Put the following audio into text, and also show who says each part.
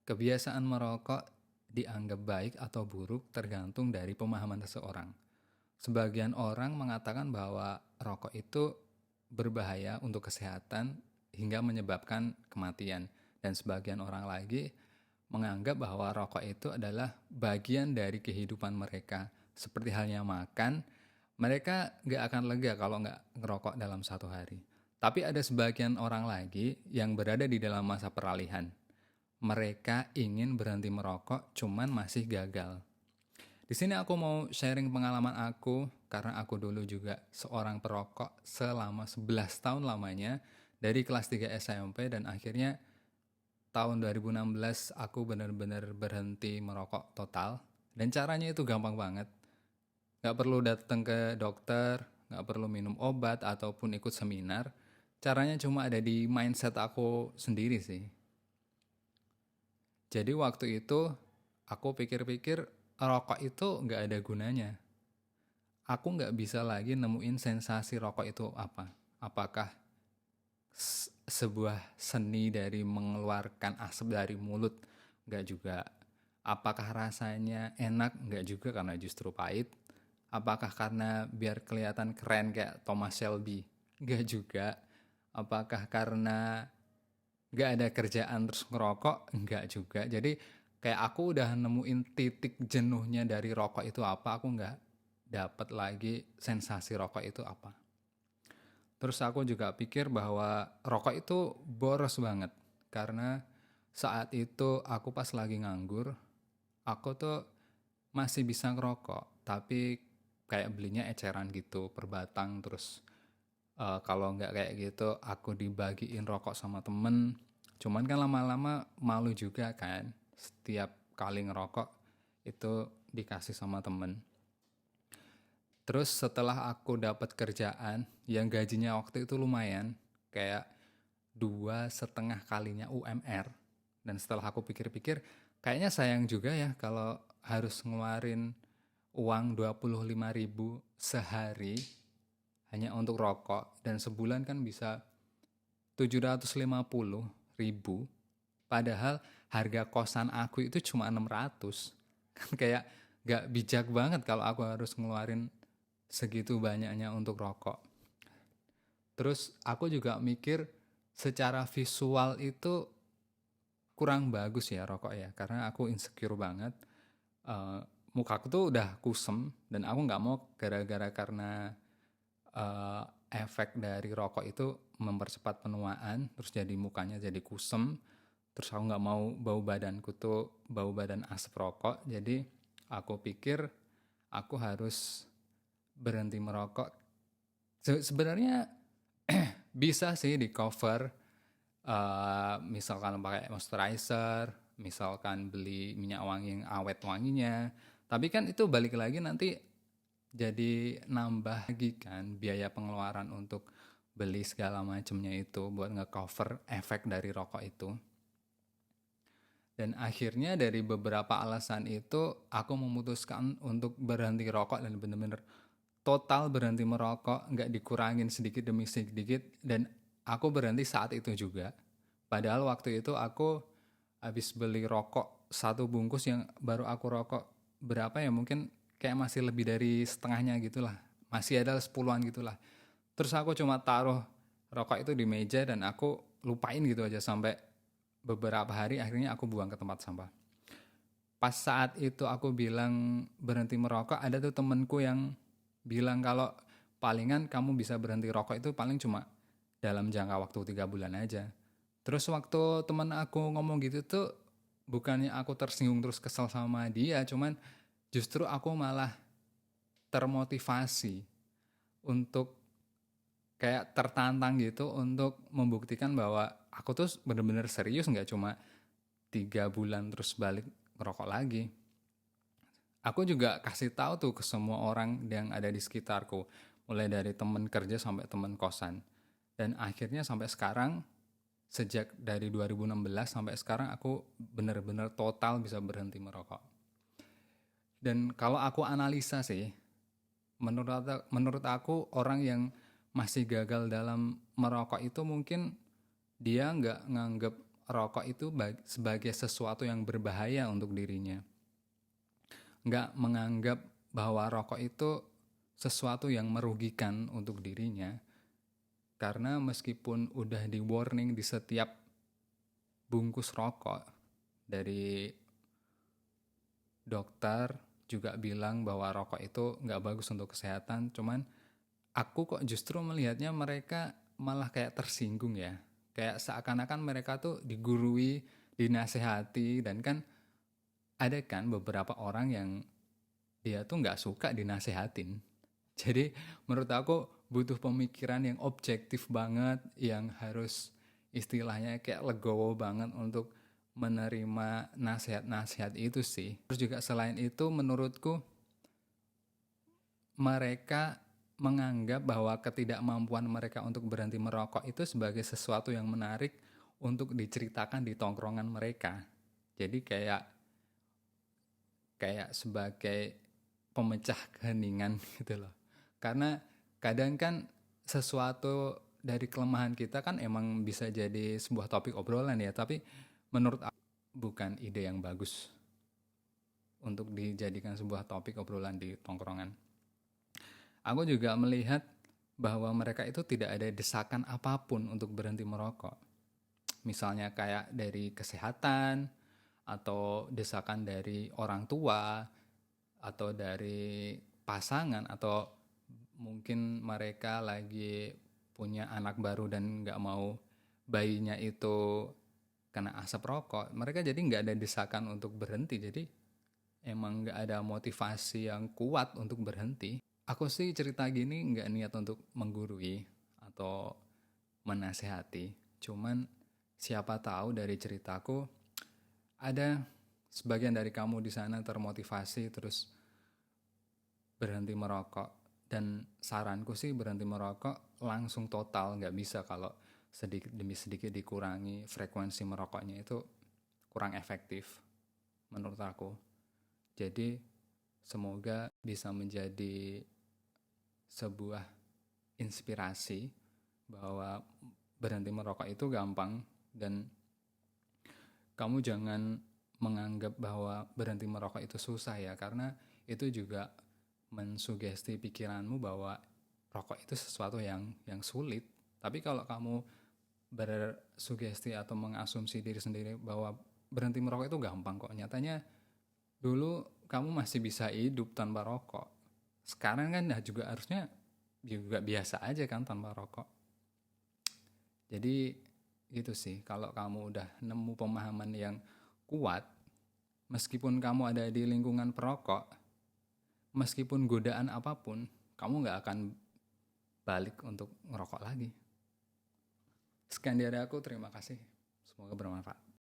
Speaker 1: Kebiasaan merokok dianggap baik atau buruk tergantung dari pemahaman seseorang. Sebagian orang mengatakan bahwa rokok itu berbahaya untuk kesehatan hingga menyebabkan kematian. Dan sebagian orang lagi menganggap bahwa rokok itu adalah bagian dari kehidupan mereka. Seperti halnya makan, mereka nggak akan lega kalau nggak ngerokok dalam satu hari. Tapi ada sebagian orang lagi yang berada di dalam masa peralihan. Mereka ingin berhenti merokok, cuman masih gagal. Di sini aku mau sharing pengalaman aku karena aku dulu juga seorang perokok selama 11 tahun lamanya dari kelas 3 SMP dan akhirnya tahun 2016 aku benar-benar berhenti merokok total. Dan caranya itu gampang banget. Gak perlu datang ke dokter, gak perlu minum obat ataupun ikut seminar. Caranya cuma ada di mindset aku sendiri sih. Jadi waktu itu aku pikir-pikir rokok itu nggak ada gunanya. Aku nggak bisa lagi nemuin sensasi rokok itu apa. Apakah sebuah seni dari mengeluarkan asap dari mulut? Nggak juga. Apakah rasanya enak? Nggak juga karena justru pahit. Apakah karena biar kelihatan keren kayak Thomas Shelby? Nggak juga. Apakah karena nggak ada kerjaan terus ngerokok? Nggak juga. Jadi kayak aku udah nemuin titik jenuhnya dari rokok itu apa, aku nggak dapat lagi sensasi rokok itu apa. Terus aku juga pikir bahwa rokok itu boros banget karena saat itu aku pas lagi nganggur, aku tuh masih bisa ngerokok tapi kayak belinya eceran gitu per batang. Terus kalau nggak kayak gitu aku dibagiin rokok sama temen. Cuman kan lama-lama malu juga kan setiap kali ngerokok itu dikasih sama temen. Terus setelah aku dapat kerjaan yang gajinya waktu itu lumayan, kayak 2,5 kalinya UMR. Dan setelah aku pikir-pikir, kayaknya sayang juga ya kalau harus ngeluarin uang 25.000 sehari hanya untuk rokok. Dan sebulan kan bisa 750.000. Padahal harga kosan aku itu cuma 600. Kan kayak gak bijak banget kalau aku harus ngeluarin segitu banyaknya untuk rokok. Terus aku juga mikir secara visual itu kurang bagus ya rokok ya, karena aku insecure banget. Eh, Mukaku tuh udah kusem dan aku nggak mau gara-gara karena eh, efek dari rokok itu mempercepat penuaan, terus jadi mukanya jadi kusem. Terus aku nggak mau bau badanku tuh bau badan asap rokok, jadi aku pikir aku harus berhenti merokok. Sebenarnya bisa sih di cover, misalkan pakai moisturizer, misalkan beli minyak wangi yang awet wanginya. Tapi kan itu balik lagi nanti jadi nambah lagi kan biaya pengeluaran untuk beli segala macamnya itu buat ngecover efek dari rokok itu. Dan akhirnya dari beberapa alasan itu aku memutuskan untuk berhenti rokok dan bener-bener total berhenti merokok, nggak dikurangin sedikit demi sedikit. Dan aku berhenti saat itu juga. Padahal waktu itu aku habis beli rokok satu bungkus yang baru aku rokok berapa ya, mungkin kayak masih lebih dari setengahnya gitulah, masih ada 10-an gitulah. Terus aku cuma taruh rokok itu di meja dan aku lupain gitu aja sampai beberapa hari, akhirnya aku buang ke tempat sampah. Pas saat itu aku bilang berhenti merokok, ada tuh temenku yang bilang kalau palingan kamu bisa berhenti rokok itu paling cuma dalam jangka waktu 3 bulan aja. Terus waktu temen aku ngomong gitu tuh, bukannya aku tersinggung terus kesel sama dia, cuman justru aku malah termotivasi untuk kayak tertantang gitu untuk membuktikan bahwa aku tuh bener-bener serius, nggak cuma 3 bulan terus balik ngerokok lagi. Aku juga kasih tahu tuh ke semua orang yang ada di sekitarku, mulai dari temen kerja sampai temen kosan. Dan akhirnya sampai sekarang, sejak dari 2016 sampai sekarang aku bener-bener total bisa berhenti merokok. Dan kalau aku analisa sih, menurut aku orang yang masih gagal dalam merokok itu mungkin dia nggak nganggep rokok itu sebagai sesuatu yang berbahaya untuk dirinya. Nggak menganggap bahwa rokok itu sesuatu yang merugikan untuk dirinya. Karena meskipun udah di warning di setiap bungkus rokok, dari dokter juga bilang bahwa rokok itu nggak bagus untuk kesehatan, cuman aku kok justru melihatnya mereka malah kayak tersinggung ya. Kayak seakan-akan mereka tuh digurui, dinasehati, dan kan ada kan beberapa orang yang dia tuh nggak suka dinasehatin. Jadi menurut aku butuh pemikiran yang objektif banget, yang harus istilahnya kayak legowo banget untuk menerima nasihat-nasihat itu sih. Terus juga selain itu menurutku mereka menganggap bahwa ketidakmampuan mereka untuk berhenti merokok itu sebagai sesuatu yang menarik untuk diceritakan di tongkrongan mereka. Jadi kayak sebagai pemecah keheningan gitu loh. Karena kadang kan sesuatu dari kelemahan kita kan emang bisa jadi sebuah topik obrolan ya, tapi menurut aku bukan ide yang bagus untuk dijadikan sebuah topik obrolan di tongkrongan. Aku juga melihat bahwa mereka itu tidak ada desakan apapun untuk berhenti merokok. Misalnya kayak dari kesehatan, atau desakan dari orang tua, atau dari pasangan, atau mungkin mereka lagi punya anak baru dan nggak mau bayinya itu kena asap rokok. Mereka jadi nggak ada desakan untuk berhenti, jadi emang nggak ada motivasi yang kuat untuk berhenti. Aku sih cerita gini nggak niat untuk menggurui atau menasehati. Cuman siapa tahu dari ceritaku ada sebagian dari kamu di sana termotivasi terus berhenti merokok. Dan saranku sih berhenti merokok langsung total, nggak bisa kalau sedikit demi sedikit dikurangi frekuensi merokoknya, itu kurang efektif menurut aku. Jadi semoga bisa menjadi sebuah inspirasi bahwa berhenti merokok itu gampang, dan kamu jangan menganggap bahwa berhenti merokok itu susah ya, karena itu juga mensugesti pikiranmu bahwa rokok itu sesuatu yang sulit. Tapi kalau kamu bersugesti atau mengasumsi diri sendiri bahwa berhenti merokok itu gampang kok, nyatanya dulu kamu masih bisa hidup tanpa rokok. Sekarang kan juga harusnya juga biasa aja kan tanpa rokok. Jadi gitu sih, kalau kamu udah nemu pemahaman yang kuat, meskipun kamu ada di lingkungan perokok, meskipun godaan apapun, kamu gak akan balik untuk ngerokok lagi. Sekian dari aku, terima kasih. Semoga bermanfaat.